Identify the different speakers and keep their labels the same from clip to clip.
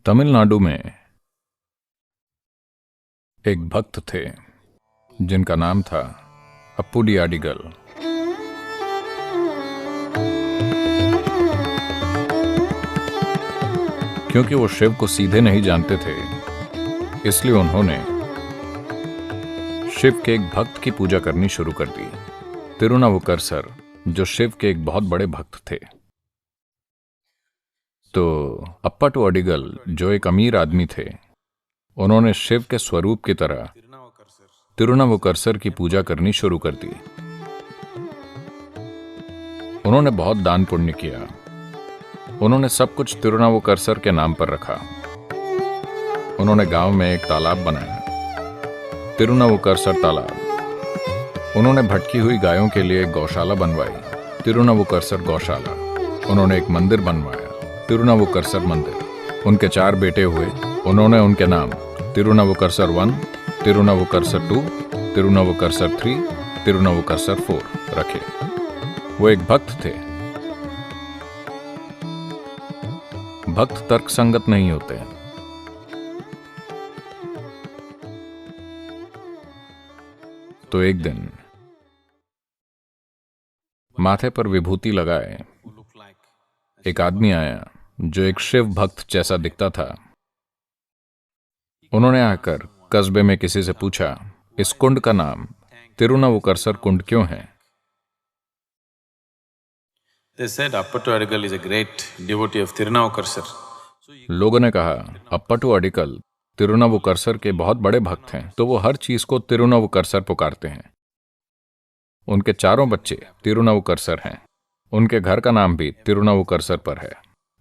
Speaker 1: तमिलनाडु में एक भक्त थे जिनका नाम था अप्पुडी अडिगल। क्योंकि वो शिव को सीधे नहीं जानते थे, इसलिए उन्होंने शिव के एक भक्त की पूजा करनी शुरू कर दी, तिरुनावुकरसर, जो शिव के एक बहुत बड़े भक्त थे। तो अप्पाटू अडिगल, जो एक अमीर आदमी थे, उन्होंने शिव के स्वरूप की तरह तिरुनावुकरसर की पूजा करनी शुरू कर दी। उन्होंने बहुत दान पुण्य किया। उन्होंने सब कुछ तिरुनावुकरसर के नाम पर रखा। उन्होंने गांव में एक तालाब बनाया, तिरुनावुकरसर तालाब। उन्होंने भटकी हुई गायों के लिए एक गौशाला बनवाई, तिरुनावुकरसर गौशाला। उन्होंने एक मंदिर बनवाया, तिरुनावुकरसर मंदिर। उनके 4 बेटे हुए। उन्होंने उनके नाम तिरुनावुकरसर 1, तिरुनावुकरसर 2, तिरुनावुकरसर 3, तिरुनावुकरसर 4 रखे। वो एक भक्त थे। भक्त तर्कसंगत नहीं होते। तो एक दिन माथे पर विभूति लगाए एक आदमी आया जो एक शिव भक्त जैसा दिखता था। उन्होंने आकर कस्बे में किसी से पूछा, इस कुंड का नाम तिरुनावुकरसर कुंड क्यों है?
Speaker 2: They said Appattu Adigal is a great devotee of Tirunavukarsar.
Speaker 1: लोगों ने कहा, अप्पटू अडिगल तिरुनावुकरसर के बहुत बड़े भक्त हैं, तो वो हर चीज को तिरुनावुकरसर पुकारते हैं। उनके 4 बच्चे तिरुनावुकरसर हैं। उनके घर का नाम भी तिरुनावुकरसर पर है।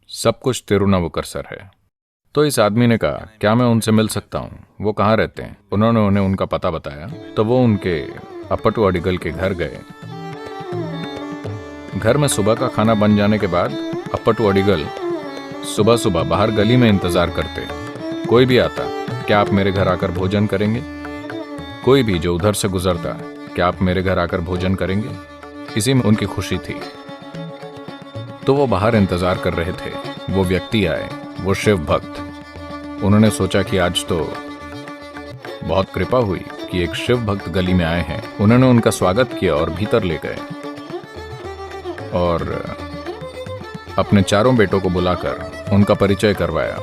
Speaker 1: सब कुछ तिरुनावुकरसर है। तो इस आदमी ने कहा, क्या मैं उनसे मिल सकता हूं? वो कहाँ रहते हैं? उन्होंने उन्हें उनका पता बताया। तो वो उनके अप्पटू अडिगल के घर गए। घर में सुबह का खाना बन जाने के बाद अप्पटू अडिगल सुबह सुबह बाहर गली में इंतजार करते। कोई भी आता, क्या आप मेरे घर आकर भोजन करेंगे? कोई भी जो उधर से गुजरता, क्या आप मेरे घर आकर भोजन करेंगे? इसी में उनकी खुशी थी। तो वो बाहर इंतजार कर रहे थे। वो व्यक्ति आए, वो शिव भक्त। उन्होंने सोचा कि आज तो बहुत कृपा हुई कि एक शिव भक्त गली में आए हैं। उन्होंने उनका स्वागत किया और भीतर ले गए और अपने 4 बेटों को बुलाकर उनका परिचय करवाया।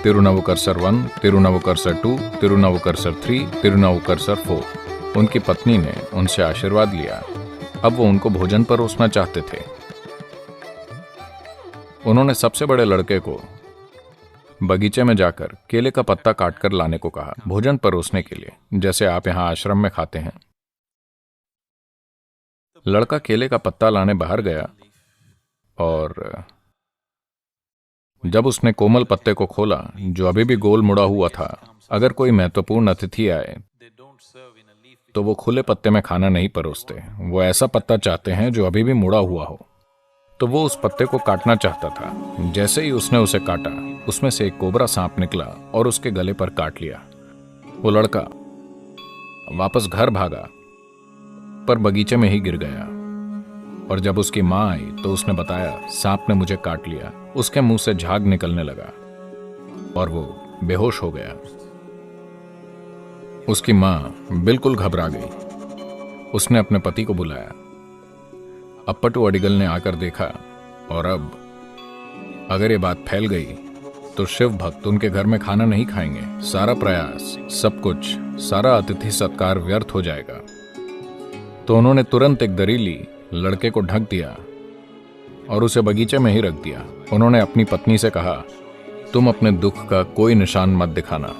Speaker 1: तिरुनावुकरसर 1, तिरुनावुकरसर 2, तिरुनावुकरसर 3, तिरुनावुकरसर 4। उनकी पत्नी ने उनसे आशीर्वाद लिया। अब वो उनको भोजन परोसना चाहते थे। उन्होंने सबसे बड़े लड़के को बगीचे में जाकर केले का पत्ता काटकर लाने को कहा, भोजन परोसने के लिए, जैसे आप यहां आश्रम में खाते हैं। लड़का केले का पत्ता लाने बाहर गया और जब उसने कोमल पत्ते को खोला, जो अभी भी गोल मुड़ा हुआ था, अगर कोई महत्वपूर्ण अतिथि आए तो वो खुले पत्ते में खाना नहीं परोसते। वो ऐसा पत्ता चाहते हैं जो अभी भी मुड़ा हुआ हो। तो वो उस पत्ते को काटना चाहता था। जैसे ही उसने उसे काटा, उसमें से एक कोबरा सांप निकला और उसके गले पर काट लिया। वो लड़का वापस घर भागा, पर बगीचे में ही गिर गया। और जब उसकी मां आई तो उसने बताया, सांप ने मुझे काट लिया। उसके मुंह से झाग निकलने लगा और वो बेहोश हो गया। उसकी मां बिल्कुल घबरा गई। उसने अपने पति को बुलाया। अप्पटू अडिगल ने आकर देखा और अब अगर ये बात फैल गई तो शिव भक्त उनके घर में खाना नहीं खाएंगे। सारा प्रयास, सब कुछ, सारा अतिथि सत्कार व्यर्थ हो जाएगा। तो उन्होंने तुरंत एक दरी ली, लड़के को ढक दिया और उसे बगीचे में ही रख दिया। उन्होंने अपनी पत्नी से कहा, तुम अपने दुख का कोई निशान मत दिखाना।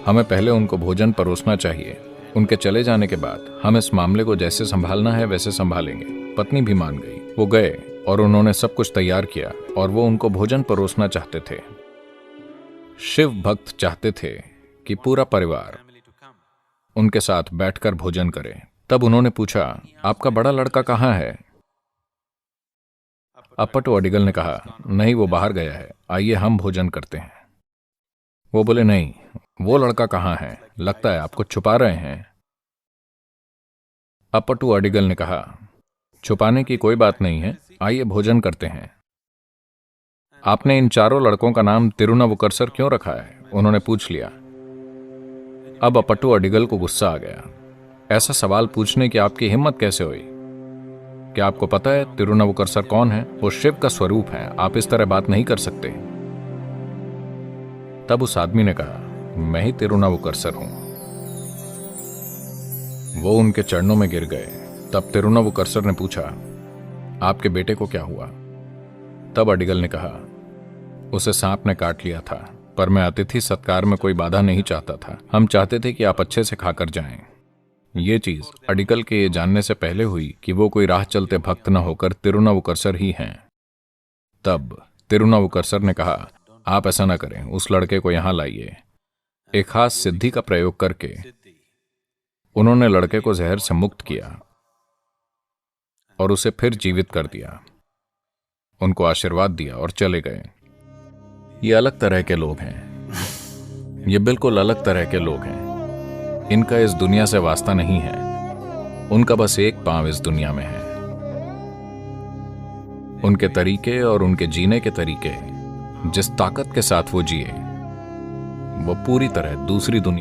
Speaker 1: हमें पहले उनको भोजन परोसना चाहिए। उनके चले जाने के बाद हम इस मामले को जैसे संभालना है वैसे संभालेंगे। पत्नी भी मान गई। वो गए और उन्होंने सब कुछ तैयार किया और वो उनको भोजन परोसना चाहते थे। शिव भक्त चाहते थे कि पूरा परिवार उनके साथ बैठकर भोजन करे। तब उन्होंने पूछा, आपका बड़ा लड़का कहाँ है? अप्पटू अडिगल ने कहा, नहीं, वो बाहर गया है, आइए हम भोजन करते हैं। वो बोले, नहीं, वो लड़का कहाँ है? लगता है आप कुछ छुपा रहे हैं। अप्पटू अडिगल ने कहा, छुपाने की कोई बात नहीं है, आइए भोजन करते हैं। आपने इन चारों लड़कों का नाम तिरुनावुकरसर क्यों रखा है? उन्होंने पूछ लिया। अब अपट्टू अडिगल को गुस्सा आ गया। ऐसा सवाल पूछने की आपकी हिम्मत कैसे हुई? क्या आपको पता है तिरुनावुकरसर कौन है? वो शिव का स्वरूप है, आप इस तरह बात नहीं कर सकते। तब उस आदमी ने कहा, मैं ही तिरुनावुकरसर हूं। वो उनके चरणों में गिर गए। तब तिरुनावुकरसर ने पूछा, आपके बेटे को क्या हुआ? तब अडिगल ने कहा, उसे सांप ने काट लिया था, पर मैं अतिथि सत्कार में कोई बाधा नहीं चाहता था। हम चाहते थे कि आप अच्छे से खाकर जाएं। ये चीज अडिगल के ये जानने से पहले हुई कि वो कोई राह चलते भक्त न होकर तिरुनावुकरसर ही हैं। तब तिरुनावुकरसर ने कहा, आप ऐसा न करें, उस लड़के को यहां लाइए। एक खास सिद्धि का प्रयोग करके उन्होंने लड़के को जहर से मुक्त किया और उसे फिर जीवित कर दिया। उनको आशीर्वाद दिया और चले गए। ये अलग तरह के लोग हैं। ये बिल्कुल अलग तरह के लोग हैं। इनका इस दुनिया से वास्ता नहीं है। उनका बस एक पांव इस दुनिया में है। उनके तरीके और उनके जीने के तरीके, जिस ताकत के साथ वो जिए, वो पूरी तरह दूसरी दुनिया